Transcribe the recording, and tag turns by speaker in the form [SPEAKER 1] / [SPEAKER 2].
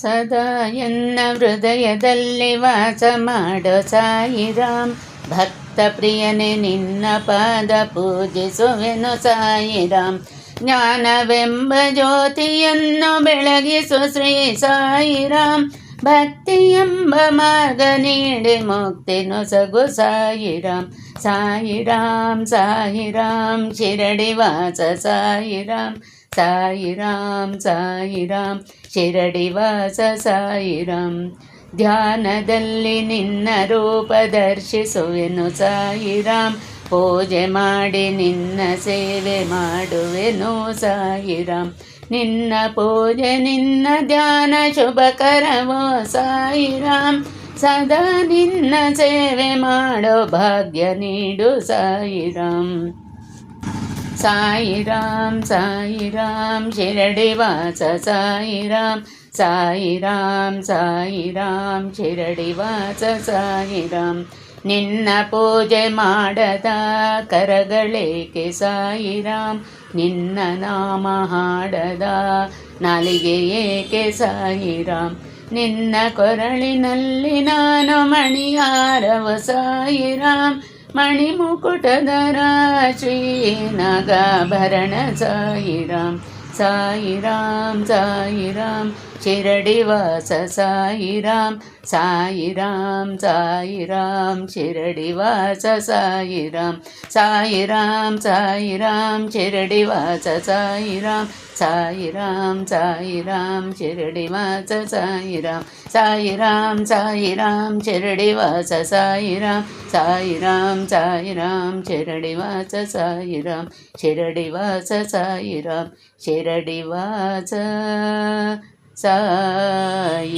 [SPEAKER 1] ಸದಾ ಎನ್ನ ಹೃದಯದಲ್ಲಿ ವಾಸ ಮಾಡೋ ಸಾಯಿರಾಮ್. ಭಕ್ತ ಪ್ರಿಯನೇ ನಿನ್ನ ಪಾದ ಪೂಜಿಸುವೆನು ಸಾಯಿರಾಮ್. ಜ್ಞಾನವೆಂಬ ಜ್ಯೋತಿಯನ್ನು ಬೆಳಗಿಸು ಶ್ರೀ ಸಾಯಿರಾಮ್. ಭಕ್ತಿಯೆಂಬ ಮಾರ್ಗ ನೀಡಿ ಮುಕ್ತಿ ನೊಸಗು ಸಾಯಿರಾಮ್. ಸಾಯಿರಾಮ್ ಸಾಯಿರಾಮ್ ಶಿರಡಿ ವಾಸ ಸಾಯಿರಾಮ್. ಸಾಯಿರಾಮ್ ಸಾಯಿರಾಮ್ ಶಿರಡಿ ವಾಸ ಸಾಯಿರಾಮ್. ಧ್ಯಾನದಲ್ಲಿ ನಿನ್ನ ರೂಪ ದರ್ಶಿಸುವೆನು ಸಾಯಿರಾಮ್. ಪೂಜೆ ಮಾಡಿ ನಿನ್ನ ಸೇವೆ ಮಾಡುವೆನು ಸಾಯಿರಾಮ್. ನಿನ್ನ ಪೂಜೆ ನಿನ್ನ ಧ್ಯಾನ ಶುಭಕರವೋ ಸಾಯಿರಾಮ್. ಸದಾ ನಿನ್ನ ಸೇವೆ ಮಾಡೋ ಭಾಗ್ಯ ನೀಡು ಸಾಯಿರಾಮ್. ಸಾಯಿರಾಮ್ ಸಾಯಿರಾಮ್ ಶಿರಡಿ ವಾಸ ಸಾಯಿರಾಮ್. ಸಾಯಿರಾಮ್ ಸಾಯಿರಾಮ್ ಶಿರಡಿ ವಾಸ ಸಾಯಿರಾಮ್. ನಿನ್ನ ಪೂಜೆ ಮಾಡದ ಕರಗಳೇಕೆ ಸಾಯಿರಾಮ್. ನಿನ್ನ ನಾಮ ಹಾಡದ ನಾಲಿಗೆ ಏಕೆ ಸಾಯಿರಾಮ್. ನಿನ್ನ ಕೊರಳಿನಲ್ಲಿ ನಾನು ಮಣಿಹಾರವ ಸಾಯಿರಾಮ್. ಮಣಿಮುಕುಟಧರ ಶ್ರೀ ನಾಗಾಭರಣ ಸಾಯಿರಾಮ್. ಸಾಯಿರಾಮ್ ಸಾಯಿರಾಮ್ ಶಿರಡಿ ವಾಸ ಸಾಯಿರಾಮ್. ಸಾಯಿರಾಮ್ ಸಾಯಿರಾಮ್ ಶಿರಡಿ ವಾಸ ಸಾಯಿರಾಮ್. ಸಾಯಿರಾಮ್ ಸಾಯಿರಾಮ್ ಶಿರಡಿ ವಾಸ ಸಾಯಿರಾಮ್. ಸಾಯಿರಾಮ್ ಸಾಯಿರಾಮ್ ಶಿರಡಿ ವಾಸ ಸಾಯಿರಾಮ್. ಸಾಯಿರಾಮ್ ಸಾಯಿರಾಮ್ ಶಿರಡಿ ವಾಸ ಸಾಯಿರಾಮ್. ಸಾಯಿರಾಮ್ ಸಾಯಿರಾಮ್ ಶಿರಡಿ ವಾಸ ಸಾಯಿರಾಮ್. ಶಿರಡಿ ವಾಸ ಸಾಯಿರಾಮ್. ಶಿರಡಿ ವಾಸ ಸಾಯಿರಾಮ್.